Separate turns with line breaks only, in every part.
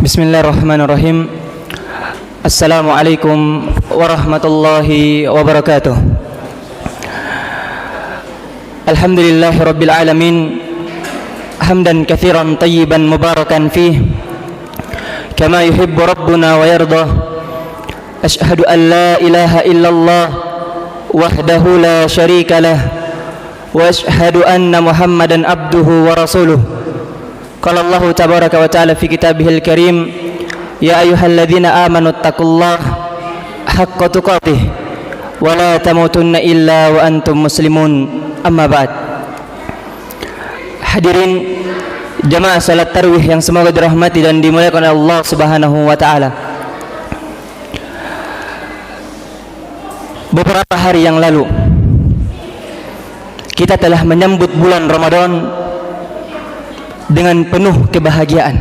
Bismillahirrahmanirrahim. Assalamualaikum warahmatullahi wabarakatuh. Alhamdulillahi rabbil alamin. Hamdan katsiran tayyiban mubarakan fih kama yuhibbu rabbuna wa yardah. Ashhadu an la ilaha illallah wahdahu la syarika lah wa ashhadu anna Muhammadan abduhu wa rasuluh. Qala Allah tabaraka wa ta'ala fi kitabihil karim, ya ayyuhalladzina amanu taqullaha haqqa tuqatih wa la tamutunna illa wa antum muslimun. Amma ba'd. Hadirin jamaah salat tarawih yang semoga dirahmati dan dimuliakan oleh Allah Subhanahu wa taala. Beberapa hari yang lalu kita telah menyambut bulan Ramadan dengan penuh kebahagiaan,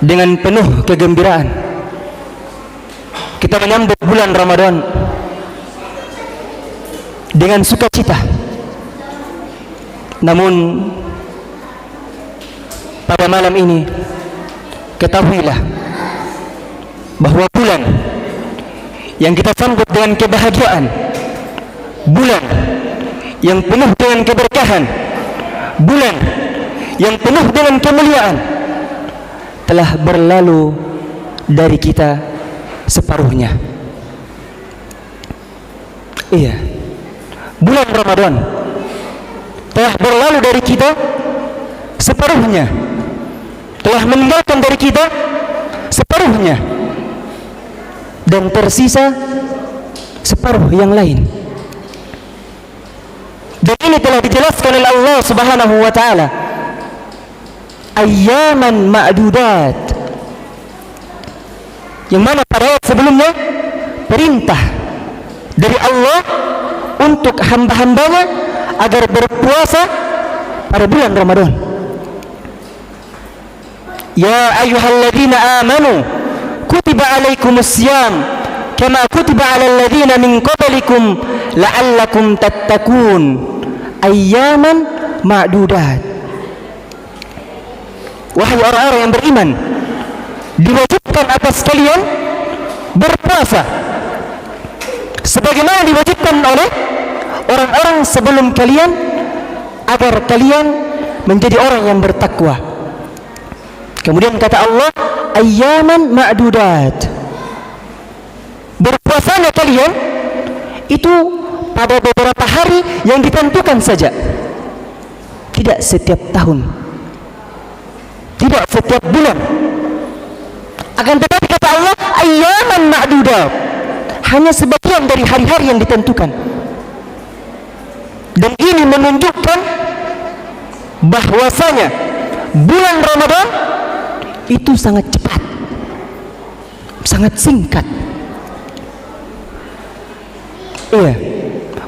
dengan penuh kegembiraan. Kita menyambut bulan Ramadan dengan sukacita. Namun pada malam ini ketahuilah bahwa bulan yang kita sambut dengan kebahagiaan, bulan yang penuh dengan keberkahan, bulan yang penuh dengan kemuliaan, telah berlalu dari kita separuhnya. Iya, bulan Ramadan telah berlalu dari kita separuhnya, telah meninggalkan dari kita separuhnya, dan tersisa separuh yang lain. Dan ini telah dijelaskan oleh Allah Subhanahu wa taala, ayyaman ma'dudat, yang mana pada ayat sebelumnya perintah dari Allah untuk hamba-hambanya agar berpuasa pada bulan Ramadan. Ya ayyuhalladzina amanu kutiba alaikumussyam kama kutiba alal ladzina min qablikum la'allakum tattaqun ayyaman ma'dudat. Wahai orang-orang yang beriman, diwajibkan atas kalian berpuasa sebagaimana diwajibkan oleh orang-orang sebelum kalian, agar kalian menjadi orang yang bertakwa. Kemudian kata Allah, ayyaman ma'dudat, berpuasanya kalian itu pada beberapa hari yang ditentukan saja, tidak setiap tahun, tidak setiap bulan. Akan tetapi kata Allah, ayyaman ma'dudat, hanya sebagian dari hari-hari yang ditentukan. Dan ini menunjukkan bahwasanya bulan Ramadan itu sangat cepat, sangat singkat. Iya,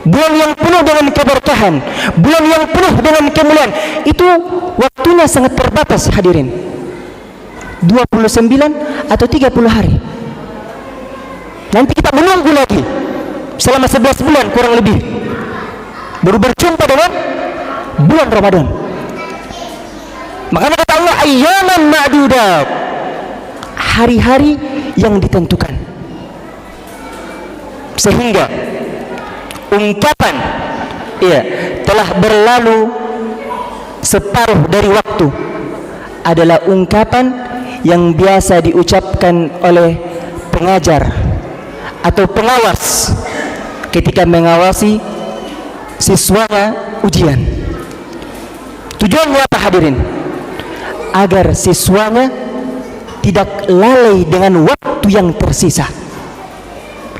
bulan yang penuh dengan keberkahan, bulan yang penuh dengan kemuliaan, itu waktunya sangat terbatas hadirin, 29 atau 30 hari. Nanti kita menunggu lagi selama 11 bulan kurang lebih, baru berjumpa dengan bulan Ramadan. Makanya kata Allah, ayyaman ma'dudat, hari-hari yang ditentukan. Sehingga ungkapan telah berlalu separuh dari waktu adalah ungkapan yang biasa diucapkan oleh pengajar atau pengawas ketika mengawasi siswanya ujian. Tujuannya apa hadirin? Agar siswanya tidak lalai dengan waktu yang tersisa.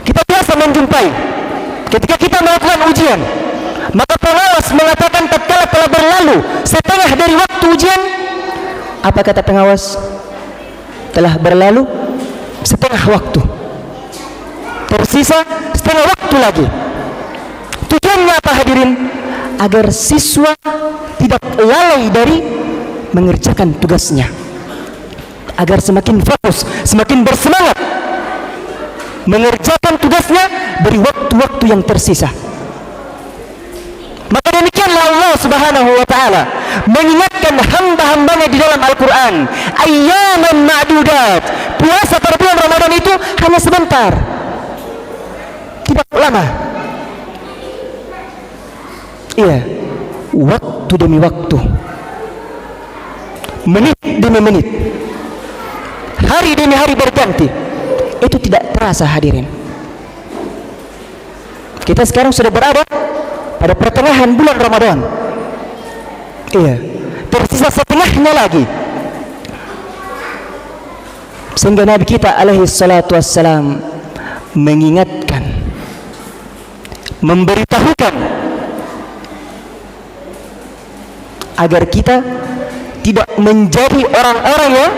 Kita biasa menjumpai ketika kita melakukan ujian, maka pengawas mengatakan tatkala telah berlalu setengah dari waktu ujian, apa kata pengawas? Telah berlalu setengah waktu, tersisa setengah waktu lagi. Tujuannya apa hadirin? Agar siswa tidak lalai dari mengerjakan tugasnya, agar semakin fokus, semakin bersemangat mengerjakan tugasnya dari waktu-waktu yang tersisa. Maka demikianlah Allah Subhanahu wa taala mengingatkan hamba-hambanya di dalam Al-Quran, ayyaman ma'dudat, puasa pada bulan Ramadan itu hanya sebentar, tidak lama. Iya, waktu demi waktu, menit demi menit, hari demi hari berganti. Itu tidak terasa, hadirin. Kita sekarang sudah berada pada pertengahan bulan Ramadan. Iya, tersisa setengahnya lagi. Sehingga Nabi kita alaihi salatu wassalam mengingatkan, memberitahukan agar kita tidak menjadi orang-orang yang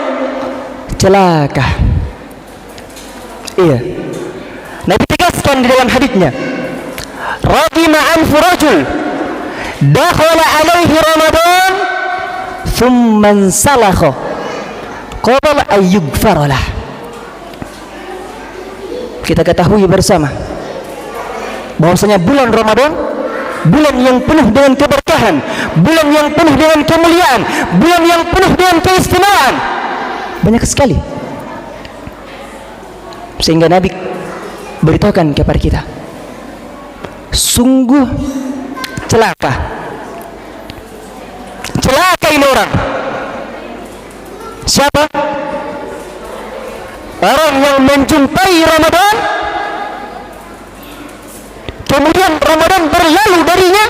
celaka. Iya, Nabi tegaskan di dalam haditsnya, radima anfu rajul dakhala alaihi Ramadan thumma salakha qabla an yughfara lah. Kita ketahui bersama bahwasanya bulan Ramadan, bulan yang penuh dengan keberkahan, bulan yang penuh dengan kemuliaan, bulan yang penuh dengan keistimewaan, banyak sekali. Sehingga Nabi beritahukan kepada kita, sungguh celaka ini orang. Siapa? Orang yang menjumpai Ramadan, kemudian Ramadan berlalu darinya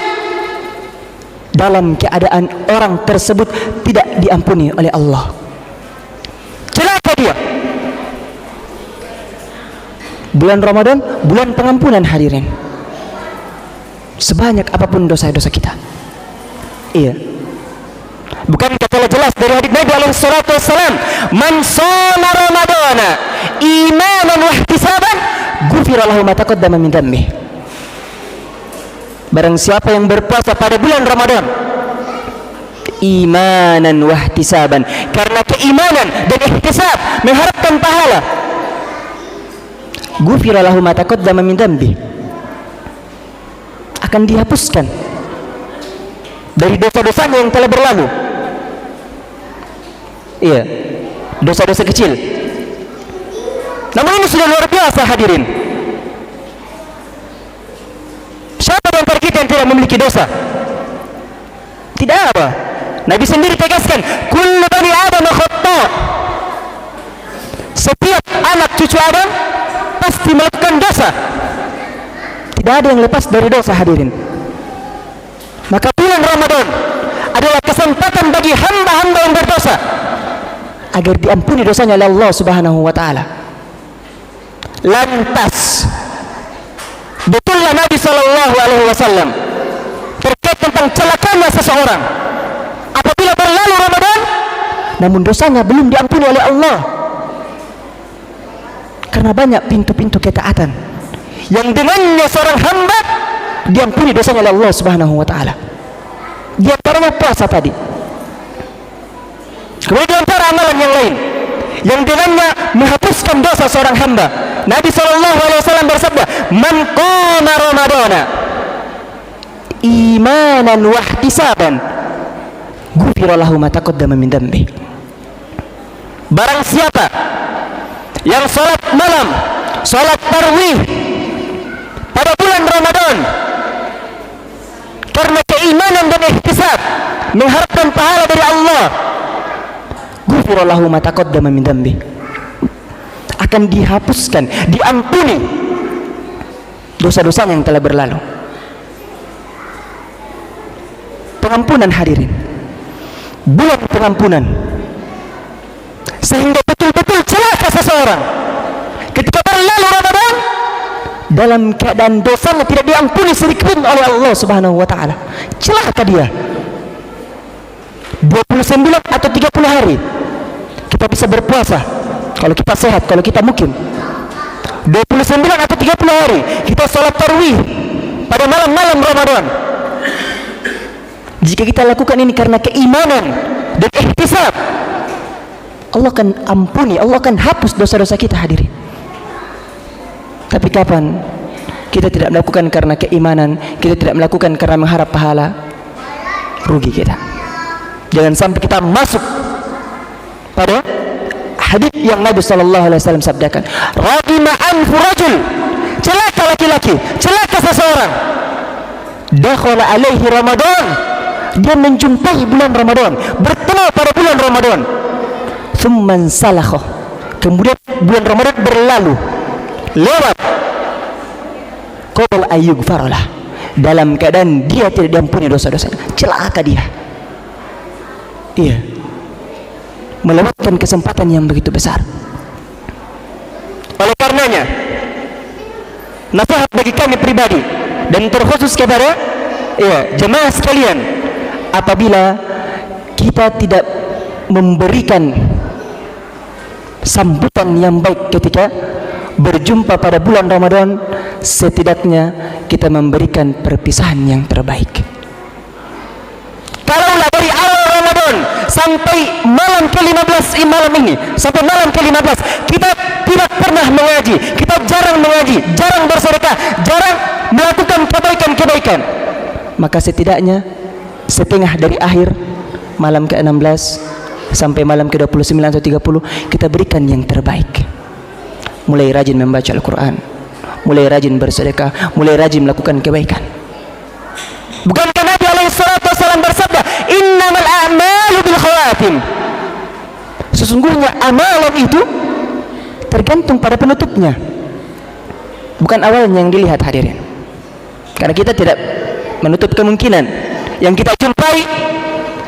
dalam keadaan orang tersebut tidak diampuni oleh Allah. Celaka dia. Bulan Ramadan, bulan pengampunan, hadirin. Sebanyak apapun dosa-dosa kita. Iya. Bukan telah jelas dari hadits Nabi alaihi salatu wassalam, man shoma ramadana imanan wa ihtisaban ghufira lahu ma taqaddama min dhanbihi. Barang siapa yang berpuasa pada bulan Ramadan imanan wa ihtisaban, karena keimanan dan ihtisab, mengharapkan pahala, ghufira lahu ma taqaddama min dhanbihi, akan dihapuskan dari dosa-dosanya yang telah berlalu. Iya, dosa-dosa kecil. Namun ini sudah luar biasa, hadirin. Siapa di antara kita yang tidak memiliki dosa? Tidak apa. Nabi sendiri tegaskan, kullu bani Adam khata'. Setiap anak cucu Adam pasti melakukan dosa. Tidak ada yang lepas dari dosa, hadirin. Maka bulan Ramadan adalah kesempatan bagi hamba-hamba yang berdosa agar diampuni dosanya oleh Allah Subhanahu wa taala. Lantas betullah Nabi sallallahu alaihi wasallam terkait tentang celakanya seseorang apabila berlalu Ramadan namun dosanya belum diampuni oleh Allah. Karena banyak pintu-pintu ketaatan yang dengannya seorang hamba diampuni dosanya oleh Allah Subhanahu wa taala. Di antaranya puasa tadi. Kemudian di antara amalan yang lain yang dengannya menghapuskan dosa seorang hamba, Nabi SAW bersabda, man qama ramadana imanan wa ihtisaban ghufira lahu ma taqaddama min dhanbihi. Barang siapa yang salat malam, salat tarawih pada bulan Ramadan karena keimanan dan ihtisab, mengharapkan pahala dari Allah, ghufira lahu ma taqaddama min dhanbihi, akan dihapuskan, diampuni dosa-dosa yang telah berlalu. Pengampunan, hadirin, bulan pengampunan, sehingga betul-betul celaka seseorang ketika berlalu Ramadan dalam keadaan dosanya tidak diampuni sedikitpun oleh Allah Subhanahu wa taala. Celaka dia. 29 atau 30 hari kita bisa berpuasa kalau kita sehat, kalau kita mukim. 29 atau 30 hari kita sholat tarawih pada malam-malam Ramadan. Jika kita lakukan ini karena keimanan dan ihtisab, Allah akan ampuni, Allah akan hapus dosa-dosa kita, hadirin. Tapi kapan kita tidak melakukan karena keimanan, kita tidak melakukan karena mengharap pahala, rugi kita. Jangan sampai kita masuk pada hadis yang Nabi SAW sabdakan, radima anfu rajul, celaka laki-laki, celaka seseorang, dakhala alaihi Ramadan, dia menjumpai bulan Ramadan, bertemu pada bulan Ramadan, thumman salakha, kemudian bulan Ramadan berlalu, lewat, qabla ayyughfaralah, dalam keadaan dia tidak diampuni dosa-dosanya. Celaka dia. Iya, melewatkan kesempatan yang begitu besar. Oleh karenanya, nasihat bagi kami pribadi dan terkhusus kepada jemaah sekalian, apabila kita tidak memberikan sambutan yang baik ketika berjumpa pada bulan Ramadan, setidaknya kita memberikan perpisahan yang terbaik. Kalaulah dari awal Ramadan sampai malam ke-15 malam ini, sampai malam ke-15 kita tidak pernah mengaji, kita jarang mengaji, jarang bersedekah, jarang melakukan kebaikan-kebaikan, maka setidaknya setengah dari akhir malam ke-16 sampai malam ke-29 atau 30 kita berikan yang terbaik. Mulai rajin membaca Al-Quran, mulai rajin bersedekah, mulai rajin melakukan kebaikan. Bukankah Nabi SAW bersabda, innamal a'malu bil khawatim, sesungguhnya amalan itu tergantung pada penutupnya, bukan awalnya yang dilihat, hadirin. Karena kita tidak menutup kemungkinan yang kita jumpai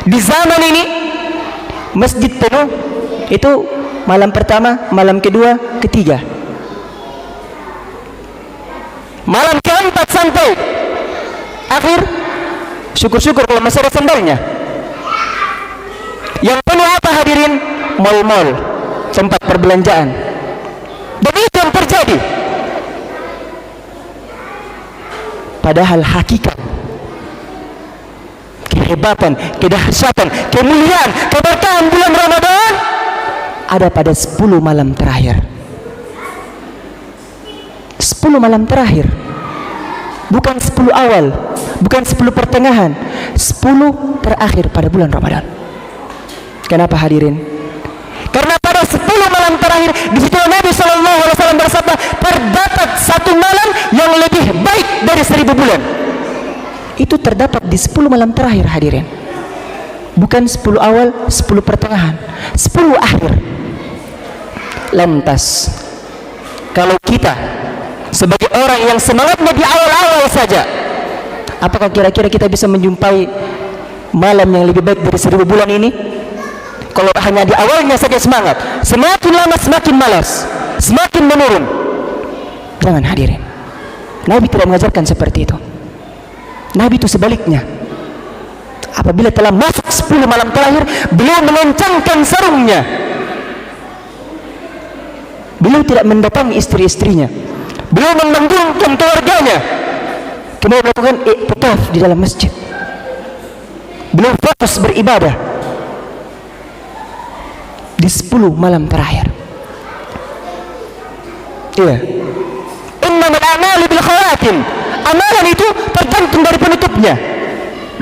di zaman ini, masjid penuh itu malam pertama, malam kedua, ketiga, malam keempat sampai akhir, syukur-syukur kalau masih ada sandalnya. Yang penuh apa, hadirin? Mal-mal, tempat perbelanjaan. Dan itu yang terjadi. Padahal hakikat kehebatan, kedahsyatan, kemuliaan, keberkahan bulan Ramadan ada pada 10 malam terakhir. 10 malam terakhir, bukan 10 awal, bukan 10 pertengahan, 10 terakhir pada bulan Ramadan. Kenapa, hadirin? Karena pada 10 malam terakhir di situ Nabi SAW bersabda, terdapat satu malam yang lebih baik dari 1000 bulan. Itu terdapat di 10 malam terakhir, hadirin. Bukan 10 awal, 10 pertengahan, 10 akhir. Lantas, kalau kita sebagai orang yang semangatnya di awal-awal saja, apakah kira-kira kita bisa menjumpai malam yang lebih baik dari 1000 bulan ini? Kalau hanya di awalnya saja semangat, semakin lama semakin malas, semakin menurun. Jangan, hadirin. Nabi tidak mengajarkan seperti itu. Nabi itu sebaliknya. Apabila telah masuk 10 malam terakhir, beliau mengencangkan sarungnya. Beliau tidak mendatangi istri-istrinya, beliau menanggungan keluarganya, kemudian melakukan i'tikaf di dalam masjid. Beliau fokus beribadah di 10 malam terakhir. Iya. Innamal a'malu bil khawatim. Amalan itu tergantung dari penutupnya,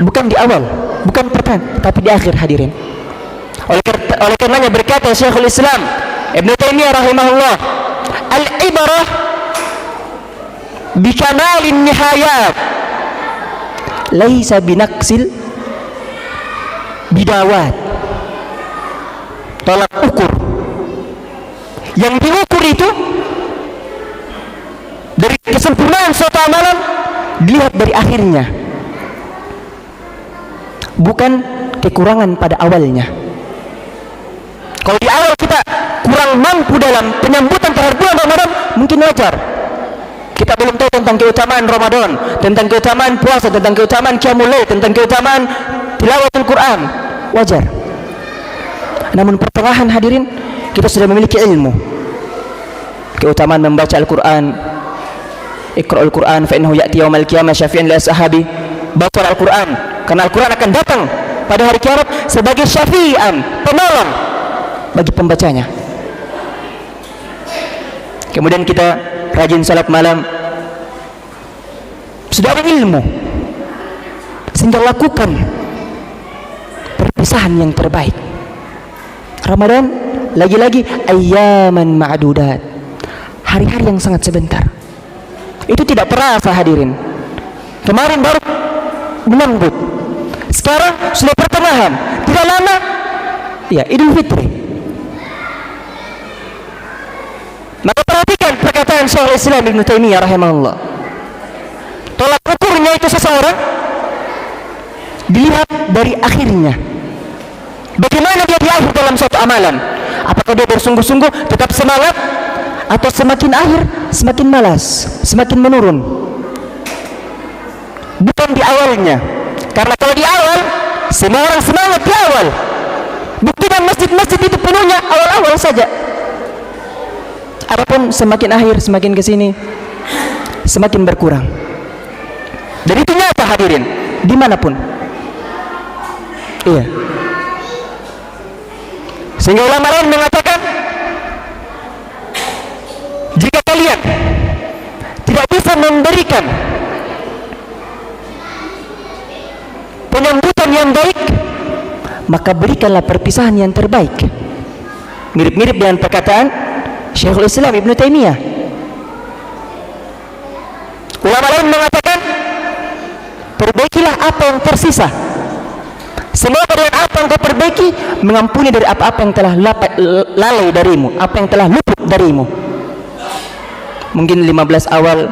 bukan di awal, bukan pertengahan, tapi di akhir, hadirin. Oleh karenanya berkata Syekhul Islam Ibnu Taimiyah rahimahullah, al-ibarah bikamalin nihayat laisa binaksil bidawat. Tolak ukur, yang diukur itu dari kesempurnaan suatu amalan dilihat dari akhirnya, bukan kekurangan pada awalnya. Kalau di awal kita kurang mampu dalam penyambutan terhadap bulan Ramadan, mungkin wajar. Kita belum tahu tentang keutamaan Ramadan, tentang keutamaan puasa, tentang keutamaan qiyamul lail, tentang keutamaan tilawatul Quran, wajar. Namun pertengahan, hadirin, kita sudah memiliki ilmu keutamaan membaca Al-Quran. Iqra'ul Quran fa innahu ya'ti yaumal qiyamah syafi'an li ashabi. Baca Al-Quran karena Al-Quran akan datang pada hari kiamat sebagai syafi'an, penolong bagi pembacanya. Kemudian kita rajin salat malam, sudah ada ilmu sehingga lakukan perpisahan yang terbaik. Ramadan lagi-lagi ayyaman ma'dudat, hari-hari yang sangat sebentar. Itu tidak terasa hadirin. Kemarin baru menyambut, sekarang sudah pertengahan, tidak lama ya Idul Fitri. Maka perhatikan perkataan Syekhul Islam Ibnu Taimiyah rahimahullah. Tolak ukurnya itu seseorang dilihat dari akhirnya. Bagaimana dia di akhir dalam suatu amalan? Apakah dia bersungguh-sungguh tetap semangat, atau semakin akhir semakin malas, semakin menurun? Bukan di awalnya. Karena kalau di awal semua orang semangat di awal. Buktikan masjid-masjid itu penuhnya awal-awal saja. Adapun semakin akhir, semakin kesini semakin berkurang. Dan itu nyata hadirin, dimanapun. Iya. Sehingga ulama lain mengatakan, jika kalian tidak bisa memberikan penyambutan yang baik, maka berikanlah perpisahan yang terbaik. Mirip-mirip dengan perkataan Syekhul Islam Ibnu Taimiyah. Ulama lain mengatakan, perbaikilah apa yang tersisa. Semoga dengan apa yang kau perbaiki mengampuni dari apa-apa yang telah lalai darimu, apa yang telah luput darimu. Mungkin 15 awal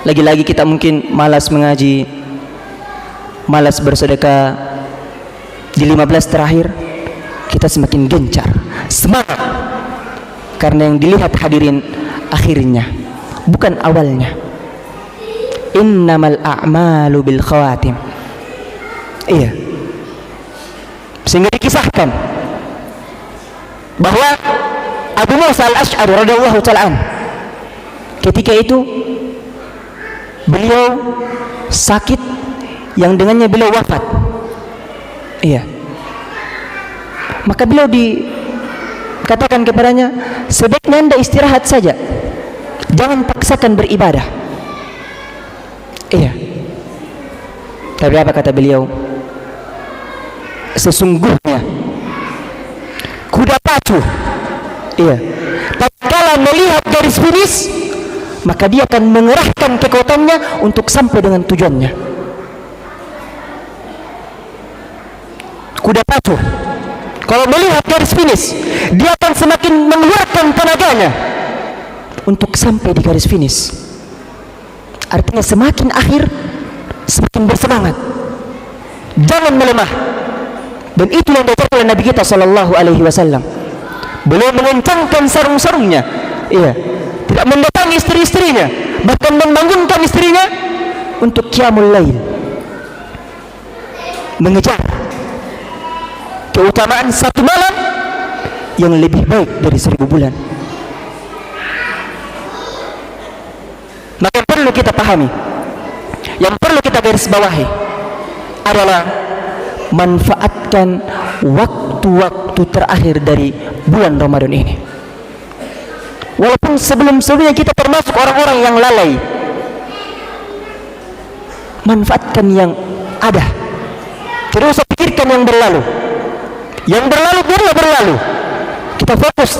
lagi-lagi kita mungkin malas mengaji, malas bersedekah. Di 15 terakhir kita semakin gencar, semangat. Karena yang dilihat hadirin akhirnya, bukan awalnya. Innamal a'malu bil khawatim. Iya. Sehingga dikisahkan bahwa Abu Musa al-Asy'ari radhiyallahu ta'ala an, ketika itu beliau sakit yang dengannya beliau wafat. Iya. Maka beliau dikatakan kepadanya, sebaiknya Anda istirahat saja, jangan paksakan beribadah. Iya. Tapi apa kata beliau? Sesungguhnya kuda pacu, iya, tatkala melihat garis finish, maka dia akan mengerahkan kekuatannya untuk sampai dengan tujuannya. Kuda pacu kalau melihat garis finish, dia akan semakin mengeluarkan tenaganya untuk sampai di garis finish. Artinya semakin akhir semakin bersemangat, jangan melemah. Dan itu yang diajarkan oleh Nabi kita sallallahu alaihi wasallam. Beliau mengencangkan sarung-sarungnya, iya, tidak mendatangi istri-istrinya, bahkan membangunkan istrinya untuk qiyamul lail, mengejar keutamaan satu malam yang lebih baik dari 1000 bulan. Maka yang perlu kita pahami, yang perlu kita garis bawahi adalah manfaatkan waktu-waktu terakhir dari bulan Ramadan ini. Walaupun sebelum-sebelumnya kita termasuk orang-orang yang lalai, manfaatkan yang ada. Tidak usah pikirkan yang berlalu. Yang berlalu biarlah berlalu. Kita fokus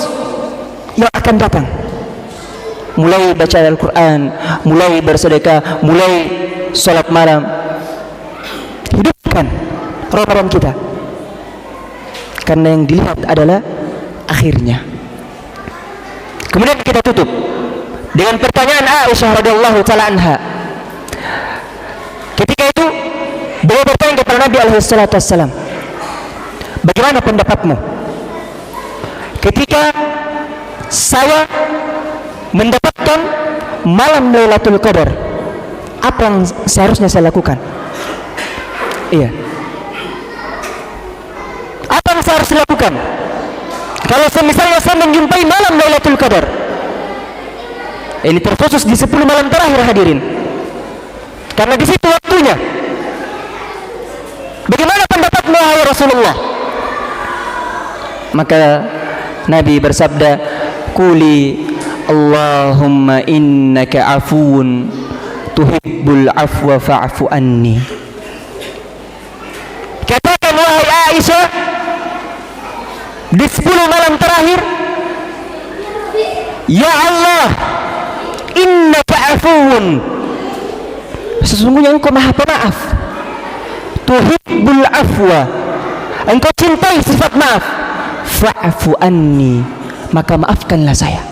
yang akan datang. Mulai baca Al-Quran, mulai bersedekah, mulai sholat malam. Hidupkan Ramadan kita, karena yang dilihat adalah akhirnya. Kemudian kita tutup dengan pertanyaan Aisyah radhiyallahu ta'ala anha. Ketika itu beliau bertanya kepada Nabi alaihi salatu wassalam, bagaimana pendapatmu ketika saya mendapatkan malam Lailatul Qadar, apa yang seharusnya saya lakukan? Iya, apa yang saya harus lakukan kalau misalnya saya menjumpai malam Lailatul Qadar? Ini terkhusus di 10 malam terakhir hadirin, karena di situ waktunya. Bagaimana pendapatmu ya Rasulullah? Maka Nabi bersabda, "Quli Allahumma innaka afuun tuhibbul afwa fa'fu anni." Katakan wahai di 10 malam terakhir, ya Allah, innaka afuwun, sesungguhnya engkau maha pemaaf, tuhibbul afwa, engkau cintai sifat maaf, fa'fu anni, maka maafkanlah saya.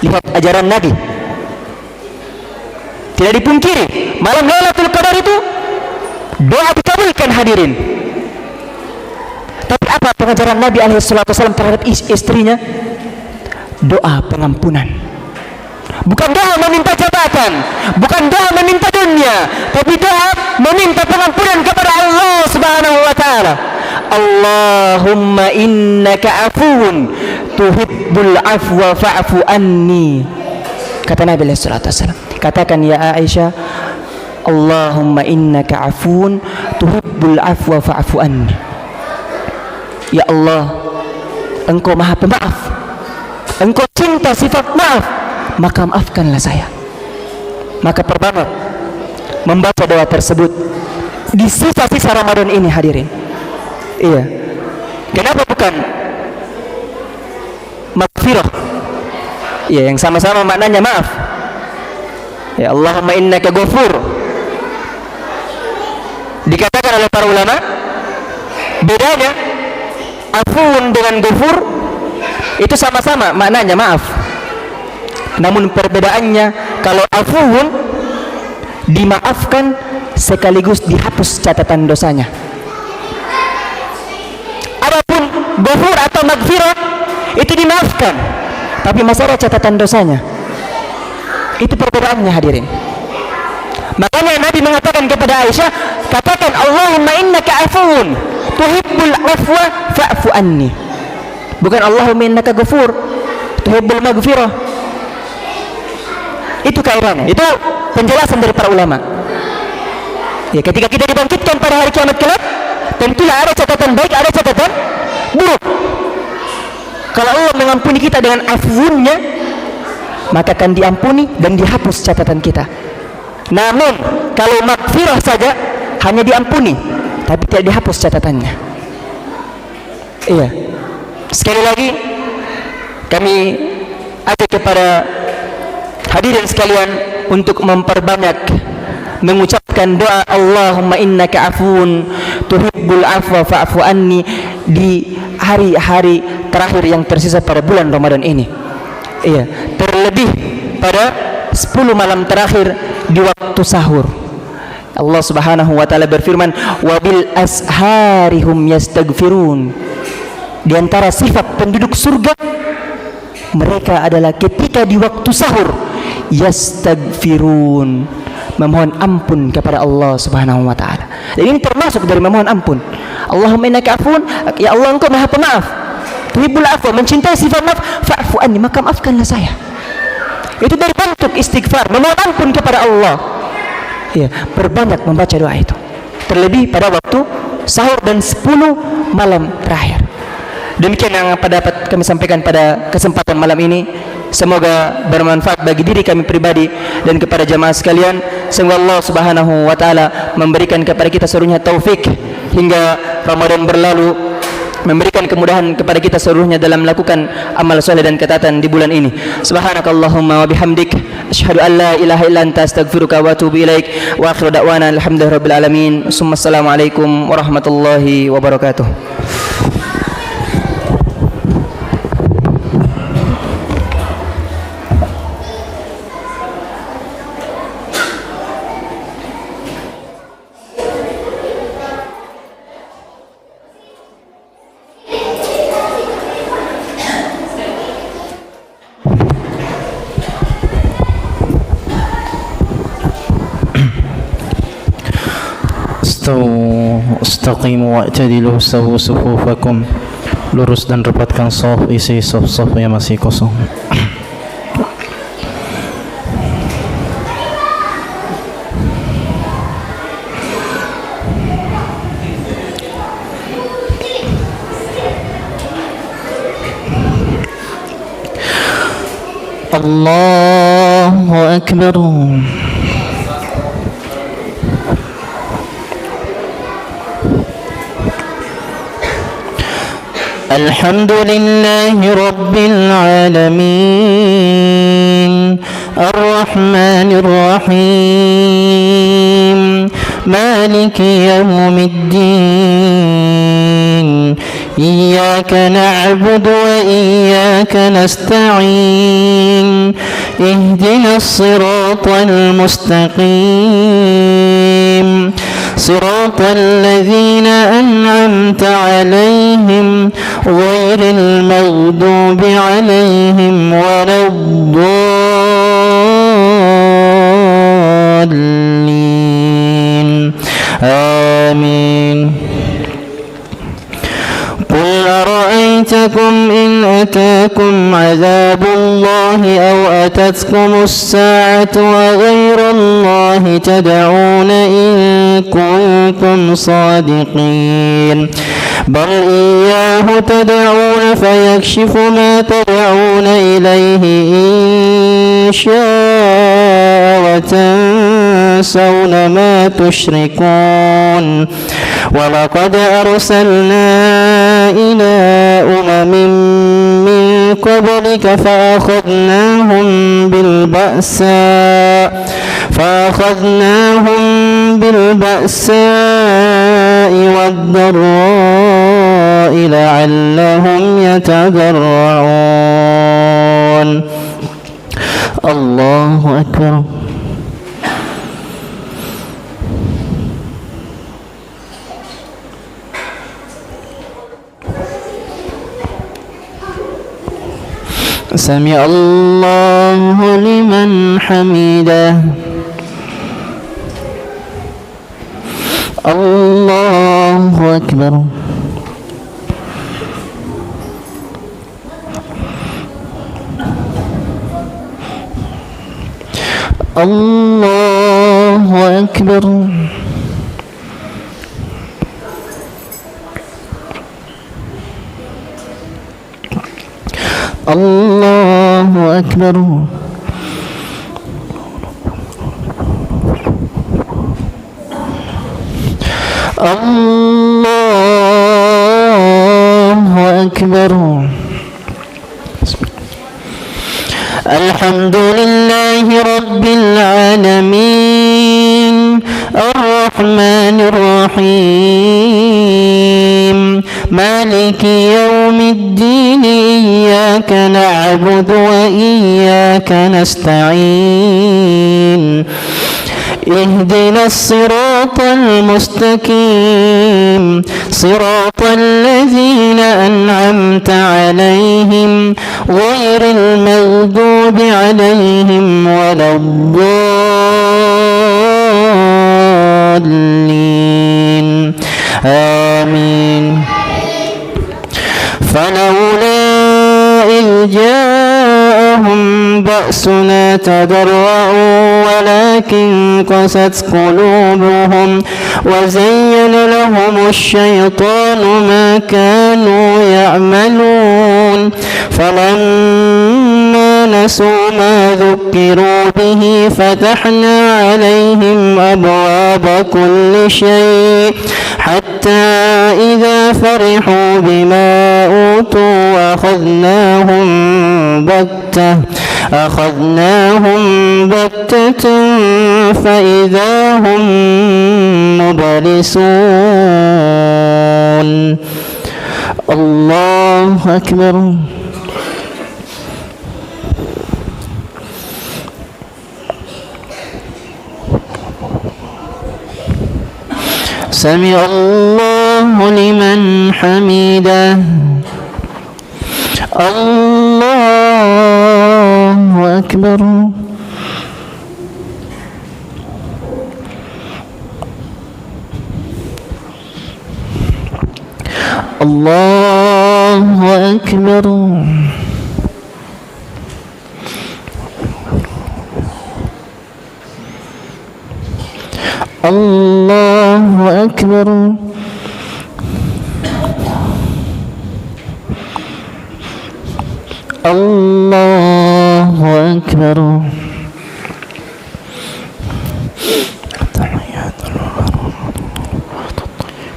Lihat ajaran Nabi, tidak dipungkiri malam Lailatul Qadar itu doa dikabulkan hadirin. Tapi apa pengajaran Nabi SAW terhadap istrinya? Doa pengampunan. Bukan doa meminta jabatan, bukan doa meminta dunia, tapi doa meminta pengampunan kepada Allah Subhanahu wa taala. Allahumma innaka afuwun tuhibbul afwa fa'fu anni. Kata Nabi SAW, katakan ya Aisyah, Allahumma innaka afuwun tuhibbul afwa fa'fu anni. Ya Allah, engkau maha pemaaf, engkau cinta sifat maaf, maka maafkanlah saya. Maka perbanyak membaca doa tersebut di sisa-sisa Ramadan ini hadirin. Iya. Kenapa bukan maghfirah? Iya, yang sama-sama maknanya maaf. Ya Allahumma innaka ghafur. Dikatakan oleh para ulama, bedanya afuun dengan ghafur itu sama-sama maknanya maaf. Namun perbedaannya, kalau afuun dimaafkan sekaligus dihapus catatan dosanya. Adapun ghafur atau maghfirah itu dimaafkan, tapi masih ada catatan dosanya. Itu perbedaannya hadirin. Makanya Nabi mengatakan kepada Aisyah, katakan Allahumma innaka afuun tuhibbul afwa fa'fu anni. Bukan Allahumma innaka ghafur tuhibbul maghfirah. Itu kaitannya. Itu penjelasan dari para ulama. Ya, ketika kita dibangkitkan pada hari kiamat kelak, tentulah ada catatan baik, ada catatan buruk. Kalau Allah mengampuni kita dengan afwunnya, maka akan diampuni dan dihapus catatan kita. Namun kalau maghfirah saja, hanya diampuni tapi tidak dihapus catatannya. Iya. Sekali lagi kami ajak kepada hadirin sekalian untuk memperbanyak mengucapkan doa Allahumma innaka afuun tuhibbul afwa fa'fu anni di hari-hari terakhir yang tersisa pada bulan Ramadan ini. Iya, terlebih pada 10 malam terakhir di waktu sahur. Allah Subhanahu wa taala berfirman, "Wabil asharihum yastaghfirun." Di antara sifat penduduk surga, mereka adalah ketika di waktu sahur yastaghfirun, memohon ampun kepada Allah Subhanahu wa taala. Jadi ini termasuk dari memohon ampun. Allahumma innaka afuun, ya Allah engkau maha pemaaf. Tuhibbul afwa, mencintai sifat maaf, fa'fu anni, maka maafkanlah saya. Itu dari bentuk istighfar, memohon ampun kepada Allah. Ya, perbanyak membaca doa itu. Terlebih pada waktu sahur dan 10 malam terakhir. Demikian yang dapat kami sampaikan pada kesempatan malam ini. Semoga bermanfaat bagi diri kami pribadi dan kepada jamaah sekalian. Semoga Allah Subhanahu wa taala memberikan kepada kita seluruhnya taufik hingga Ramadan berlalu, memberikan kemudahan kepada kita seluruhnya dalam melakukan amal soleh dan ketaatan di bulan ini. Subhanakallahumma wa bihamdik, asyhadu an la ilaha illa anta, astaghfiruka wa atubu ilaik. Wa akhiru da'wana alhamdulillahirabbil alamin. Assalamualaikum warahmatullahi wabarakatuh.
Istaqimu wa'tadilu, sawu sufufakum, lurus dan rapatkan saf, isi saf-saf yang masih kosong. Allahu Akbar. الحمد لله رب العالمين الرحمن الرحيم مالك يوم الدين إياك نعبد وإياك نستعين اهدنا الصراط المستقيم صراط الذين أنعمت عليهم غير المغضوب عليهم ولا الضالين آمين. قل أرأيتكم إن أتاكم عذاب الله أو أتتكم الساعة وغير الله تدعون إن كنتم صادقين بل إياه تدعون فيكشف ما تدعون إليه إن شاء وتنسون ما تشركون. ولقد أرسلنا إلى أمم من قبلك فأخذناهم بالبأساء والضراء لعلهم يتضرعون. الله أكبر. سمع الله لمن حمده. الله أكبر. الله أكبر. الله أكبر. الله أكبر. الحمد لله رب العالمين الرحمن الرحيم مالك يوم الدين إياك نعبد وإياك نستعين اهدنا الصراط المستقيم صراط الذين أنعمت عليهم غير المغضوب عليهم ولا الضالين آمين. فلولا إذ جاءهم بأسنا تضرعوا ولكن قست قلوبهم وزين لهم الشيطان ما كانوا يعملون فلما نسوا ما ذكروا به فتحنا عليهم أبواب كل شيء حتى إذا فرحوا بما أوتوا أخذناهم بغتة فإذا هم مبلسون. الله أكبر. سمع الله لمن حمده. الله أكبر. الله أكبر. الله أكبر. الله أكبر. التحيات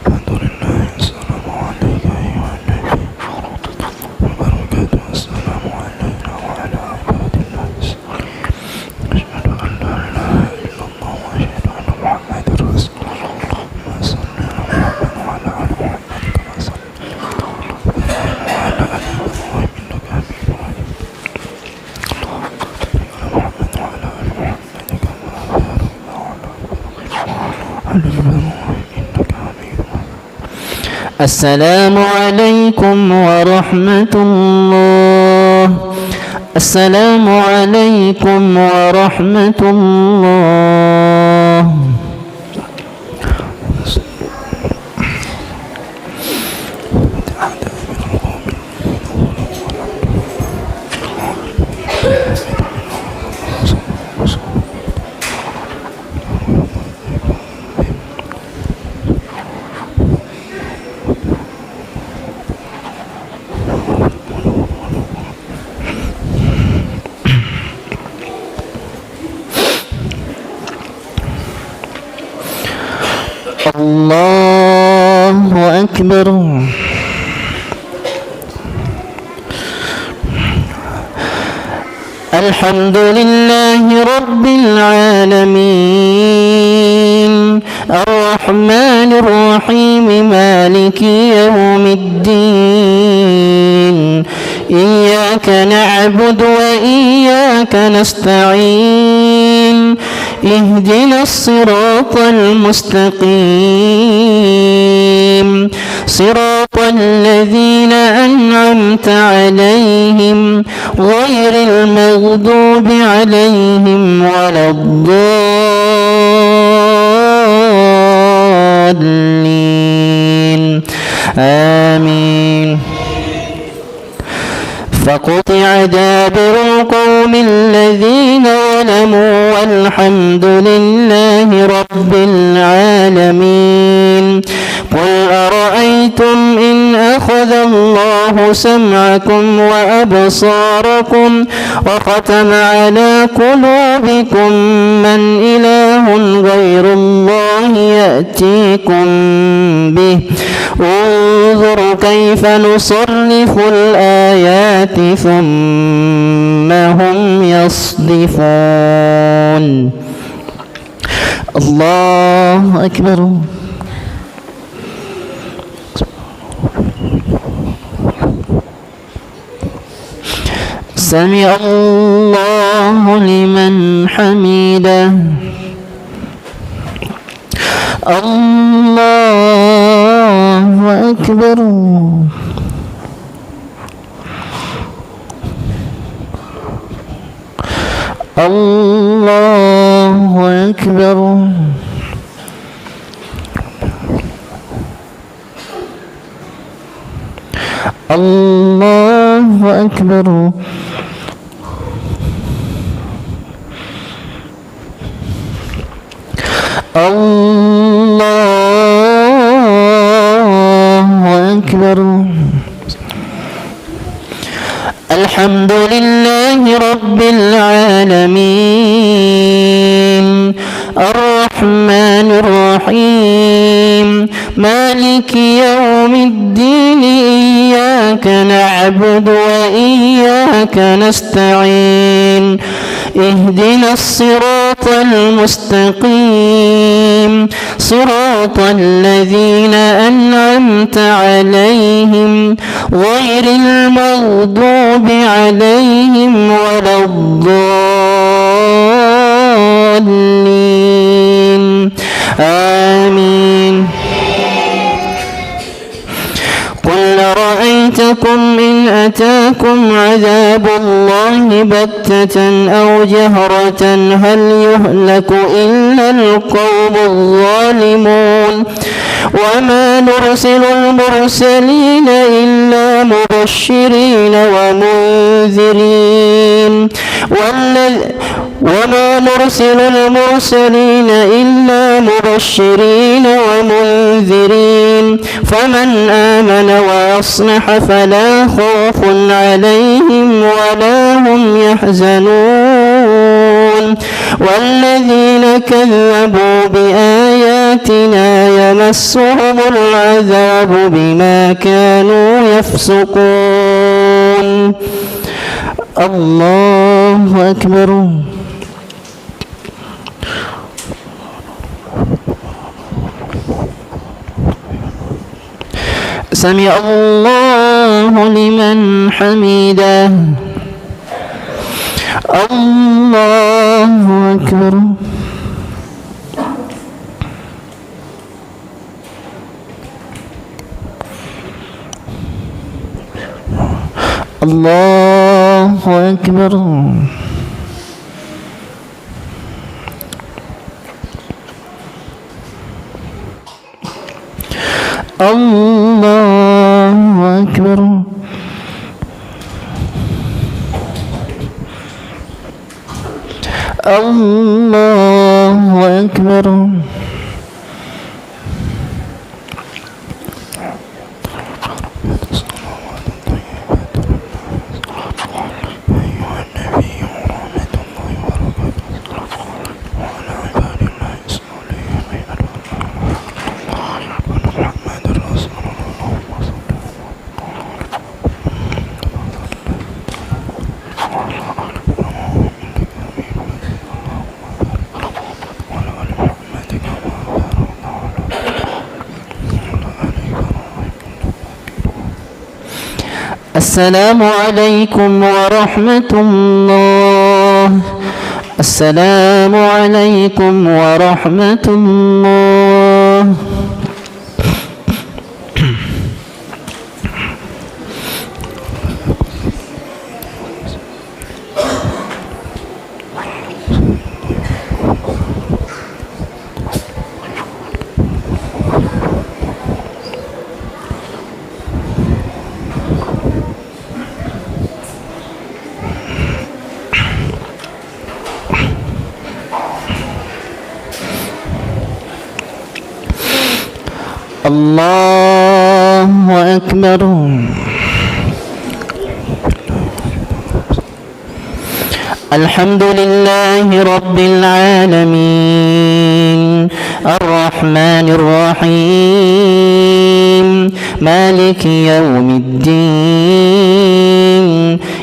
الحمد لله السلام عليك أيها النبي السلام عليكم ورحمة الله. السلام عليكم ورحمة الله. الله أكبر. الحمد لله رب العالمين الرحمن الرحيم مالك يوم الدين إياك نعبد وإياك نستعين اهدنا الصراط المستقيم صراط الذين أنعمت عليهم غير المغضوب عليهم ولا الضالين آمين. فقطع دابر القوم الذين ظلموا والحمد لله رب العالمين. قل أرأيتم إن أخذ الله سمعكم وأبصاركم وختم على قلوبكم من إله غير الله يأتيكم به انظر كيف نصرف الآيات ثم هم يصدفون. الله أكبر. سمع الله لمن حمده. الله أكبر. الله أكبر. الله أكبر. الله أكبر. الحمد لله رب العالمين الرحمن الرحيم مالك يوم الدين إياك نعبد وإياك نستعين اهدنا الصراط المستقيم صراط الذين أنعمت عليهم غير المغضوب عليهم ولا الضالين آمين. قل رأيتكم إن أتاكم عذاب الله بغتة أو جهرة هل يهلك إلا القوم الظالمون وما نرسل المرسلين إلا مبشرين ومنذرين وما نرسل المرسلين إلا مبشرين ومنذرين فمن آمن وأصلح فلا خوف عليهم ولا هم يحزنون والذين كذبوا بآياتنا يمسهم العذاب بما كانوا يفسقون. الله أكبر. سمع الله لمن حمده. الله أكبر. الله أكبر. الله أكبر. الله أكبر. السلام عليكم ورحمة الله. السلام عليكم ورحمة الله. الله أكبر. الحمد لله رب العالمين الرحمن الرحيم مالك يوم الدين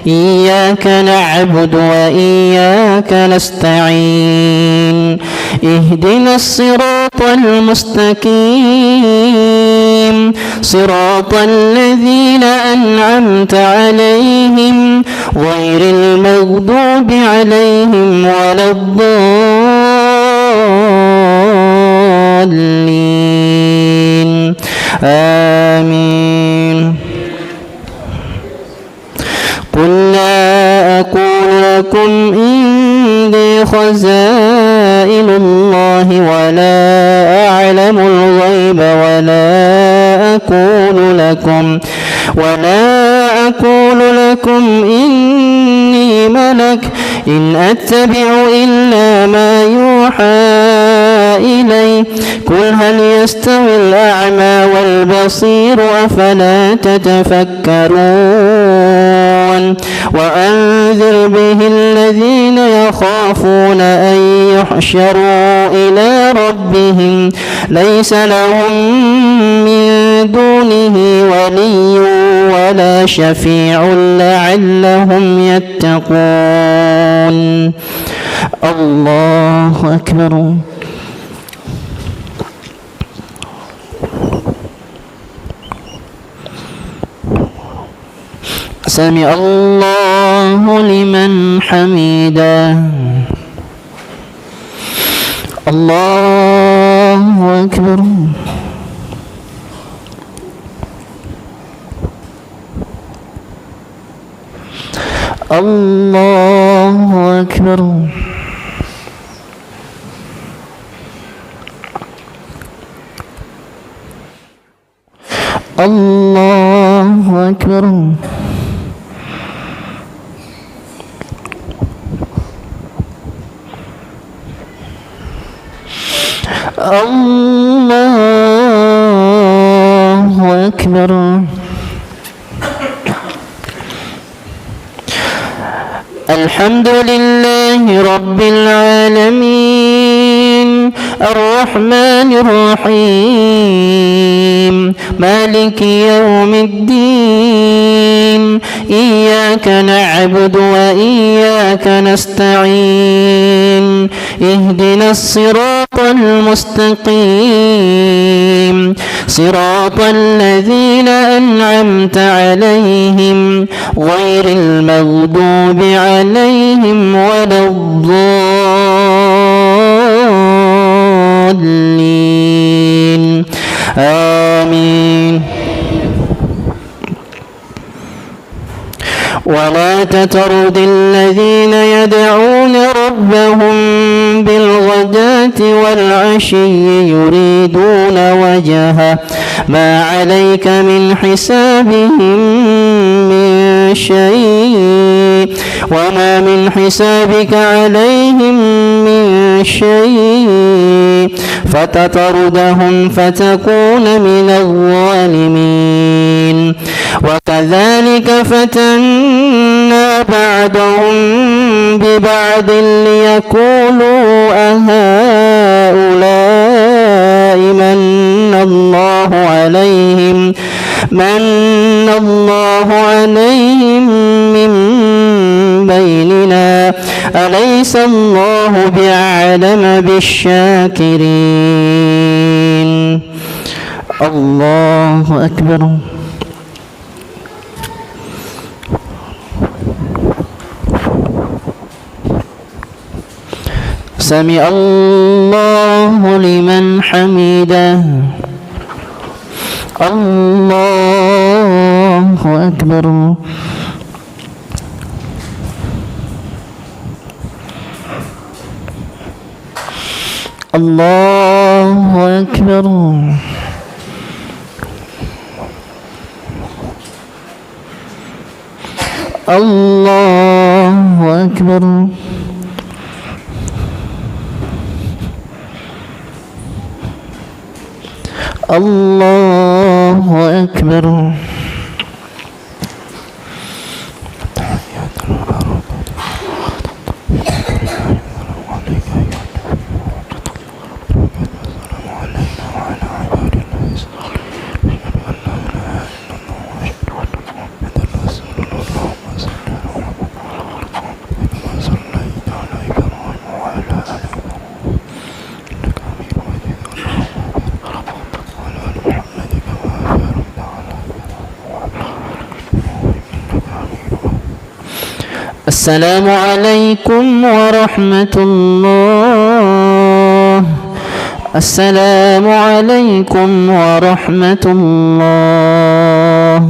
إياك نعبد وإياك نستعين اهدنا الصراط المستقيم صراط الذين أنعمت عليهم غير المغضوب عليهم ولا الضالين آمين. قل لا أقول لكم إني خزائن الله ولا أعلم الغيب ولا أقول لكم إني ملك إن أتبع إلا ما يوحى إلي قل هل يستوي الأعمى والبصير أفلا تتفكرون. وأنذر به الذين يخافون أن يحشروا إلى ربهم ليس لهم من دونه ولي ولا شفيع لعلهم يتقون. الله أكبر. سمع الله لمن حمده. الله أكبر. الله أكبر. الله أكبر. الله أكبر. الحمد لله رب العالمين الرحمن الرحيم مالك يوم الدين إياك نعبد وإياك نستعين اهدنا الصراط المستقيم صراط الذين أنعمت عليهم غير المغضوب عليهم ولا الضالين آمين. ولا تطرد الذين يدعون ربهم بالغداة والعشي يريدون وجهه ما عليك من حسابهم من شيء وما من حسابك عليهم من شيء فتطردهم فتكون من الظالمين وكذلك فتنا بعضهم ببعض ليقولوا أهؤلاء من الله عليهم من بيننا أليس الله بأعلم بالشاكرين. الله أكبر. سمع الله لمن حمده. الله أكبر. الله أكبر. الله أكبر. الله أكبر. السلام عليكم ورحمة الله. السلام عليكم ورحمة الله.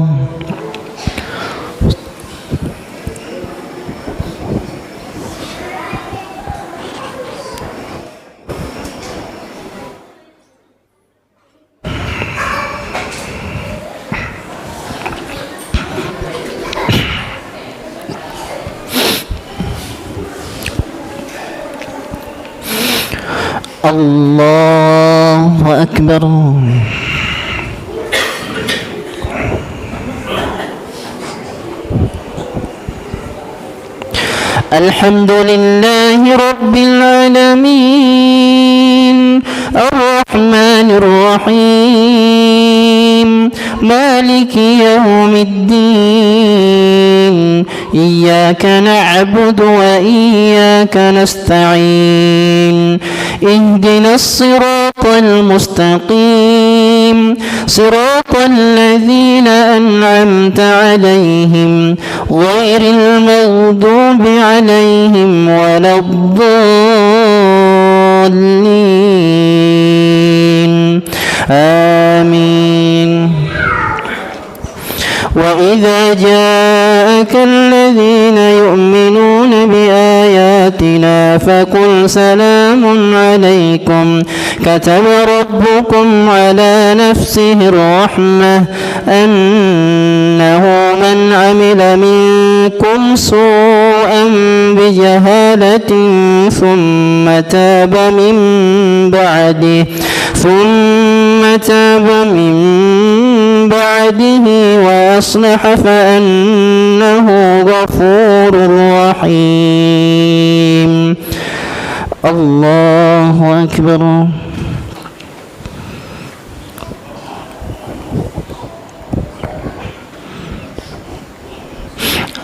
الله أكبر. الحمد لله رب العالمين الرحمن الرحيم مالك يوم الدين إياك نعبد وإياك نستعين اهدنا الصراط المستقيم صراط الذين أنعمت عليهم غير المغضوب عليهم ولا الضالين آمين. وإذا جاءك الذين يؤمنون بآياتنا فقل سلام عليكم كتب ربكم على نفسه الرحمة أنه من عمل منكم سوءا بجهالة ثم تاب من بعده وأصلح فأنه غفور رحيم. الله أكبر.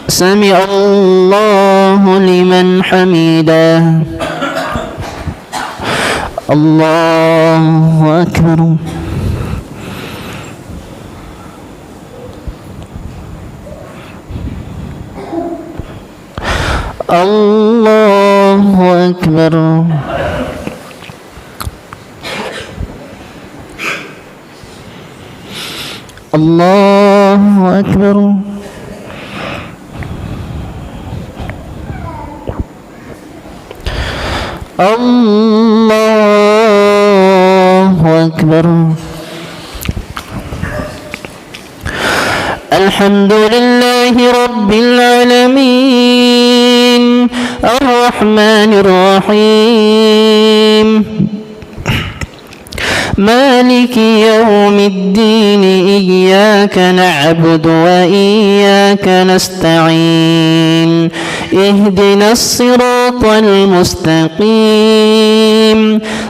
سمع الله لمن حمده. الله أكبر. الله أكبر. الله أكبر. الله أكبر. الحمد لله رب العالمين الرحمن الرحيم مالك يوم الدين إياك نعبد وإياك نستعين اهدنا الصراط المستقيم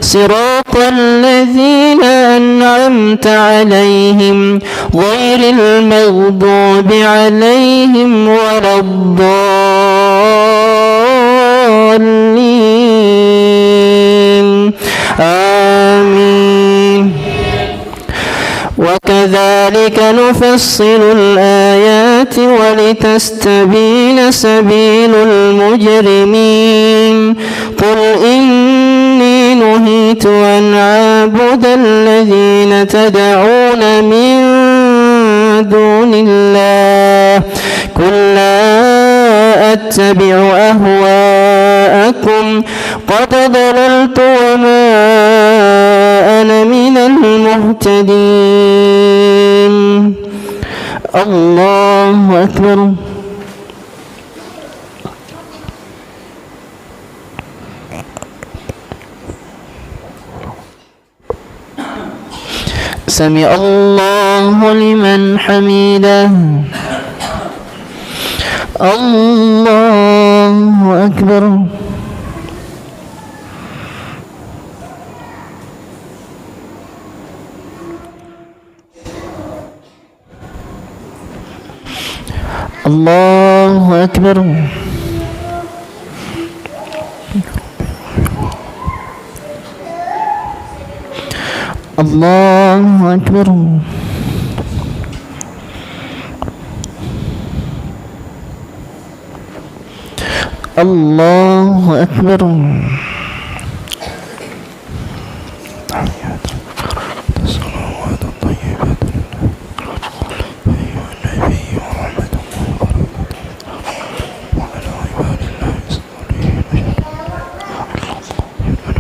صراط الذين أنعمت عليهم غير المغضوب عليهم ولا الضالين آمين. وكذلك نفصل الآيات ولتستبين سبيل المجرمين قل إني نهيت أن أعبد الذين تدعون من دون الله قل لا أتبع أهواءكم قد ضللت وما أنا من المهتدين. الله أكبر. سمع الله لمن حمده. الله أكبر. الله أكبر. الله أكبر. الله أكبر. الصلوات الطيبات أيها النبي ورحمة الله وبركاته وعلى عباد الله الصالحين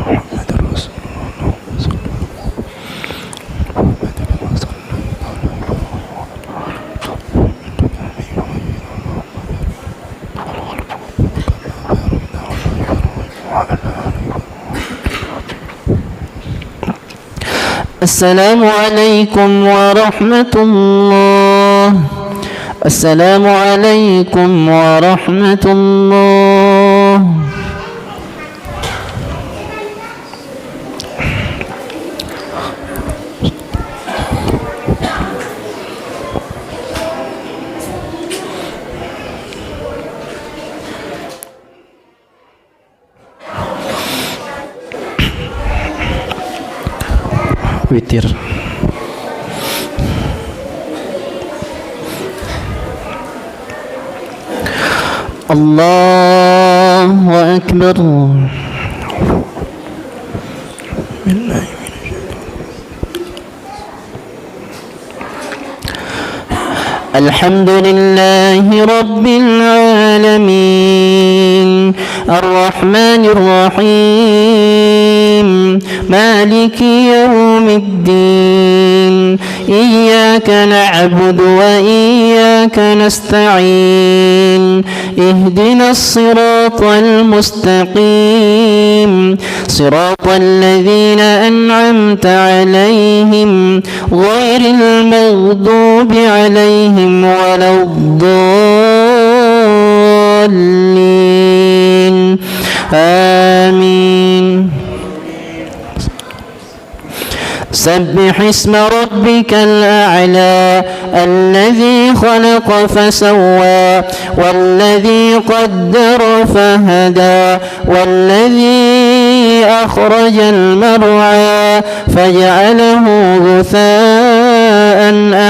محمد رسول الله صلى الله السلام عليكم ورحمة الله. السلام عليكم ورحمة الله. witir. Allahu Akbar. الحمد لله رب العالمين الرحمن الرحيم مالك يوم الدين إياك نعبد وإياك نستعين اهدنا الصراط المستقيم صراط الذين أنعمت عليهم غير المغضوب عليهم ولا الضالين آمين. سبح اسم ربك الأعلى الذي خلق فسوى والذي قدر فهدى والذي أخرج المرعى فجعله غثاء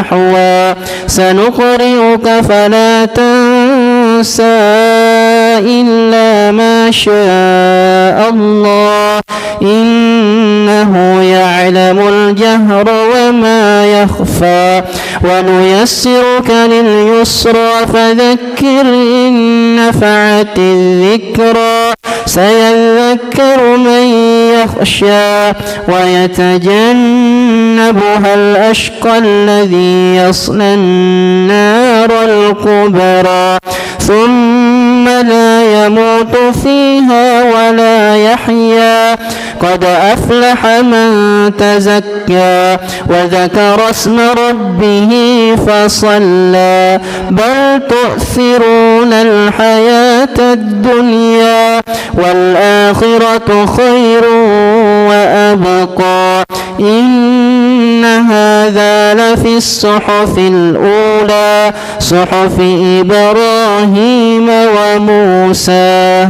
أحوى سنقرئك فلا تنسى إلا ما شاء الله إنه يعلم الجهر وما يخفى ونيسرك لليسرى فذكر إن نفعت الذكرى سيذكر
يذكر من يخشى ويتجنبها الأشقى الذي يصلى النار الكبرى ثم لا يموت فيها ولا يحيا قد أفلح من تزكى وذكر اسم ربه فصلى بل تؤثرون الحياة الدنيا والآخرة خير وأبقى إن هذا لفي الصحف الأولى صحف إبراهيم وموسى.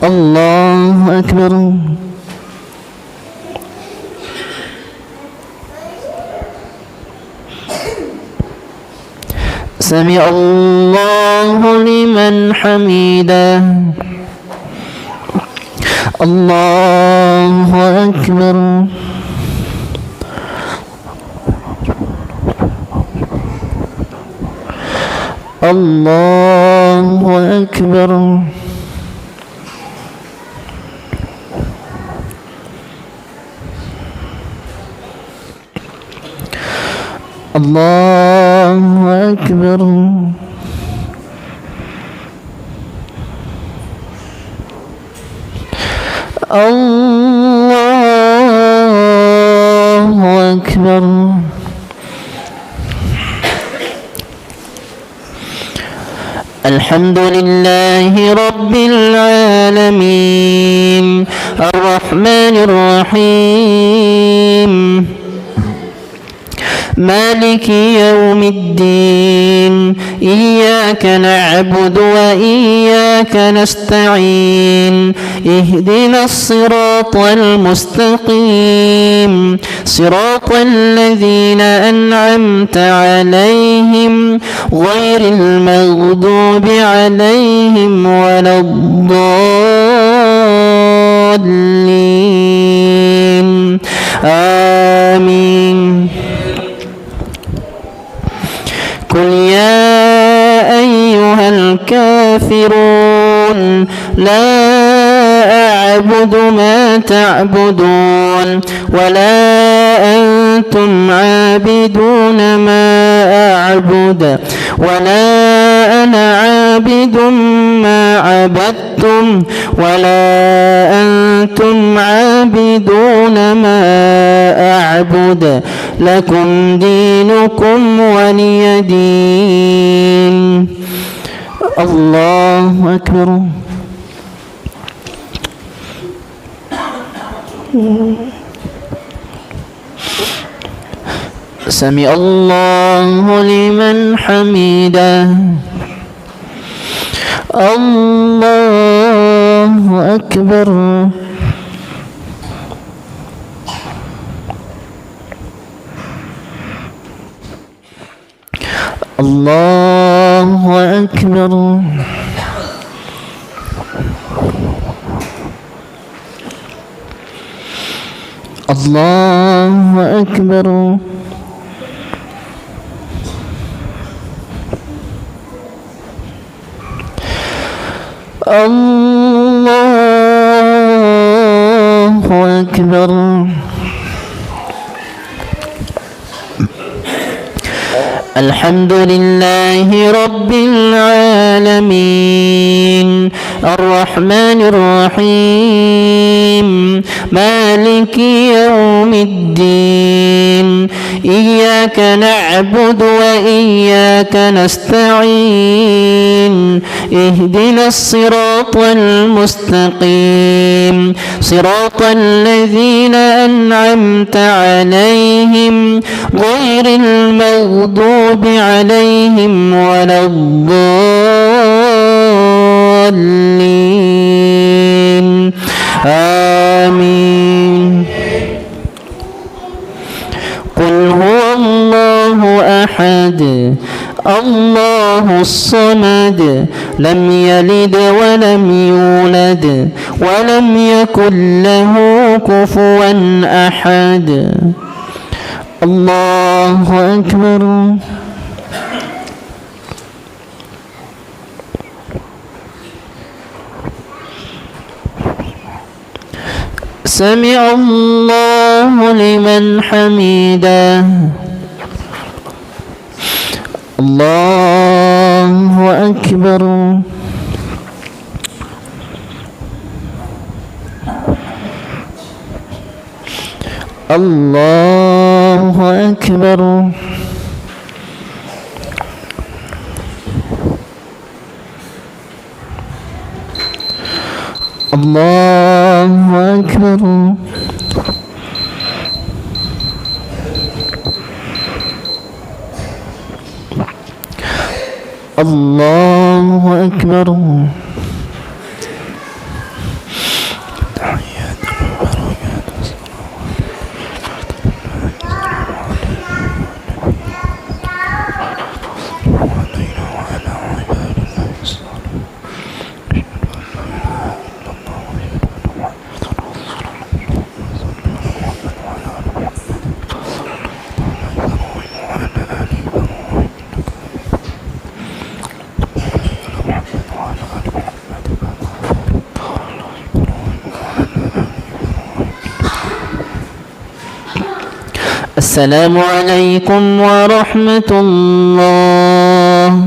الله أكبر. سمع الله لمن حمده. الله أكبر. الله أكبر. الله أكبر. الله أكبر. الحمد لله رب العالمين الرحمن الرحيم مالك يوم الدين إياك نعبد وإياك نستعين اهدنا الصراط المستقيم صراط الذين أنعمت عليهم غير المغضوب عليهم ولا الضالين آمين. قل يا أيها الكافرون لا أعبد ما تعبدون ولا أنتم عابدون ما أعبد ولا أنا عابد ما عبدتم ولا أنتم عابدون ما أعبد لكم دينكم ولي دين. الله أكبر. سمع الله لمن حمده. الله أكبر. الله أكبر. الله أكبر. الله أكبر. الحمد لله رب العالمين الرحمن الرحيم مالك يوم الدين إياك نعبد وإياك نستعين اهدنا الصراط المستقيم صراط الذين أنعمت عليهم غير المغضوب عليهم ولا الضالين آمين. قل هو الله أحد الله الصمد لم يلد ولم يولد ولم يكن له كفوا أحد. الله أكبر. سمع الله لمن حمده الله أكبر الله أكبر الله أكبر الله أكبر السلام عليكم ورحمة الله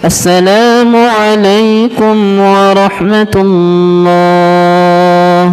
السلام عليكم ورحمة الله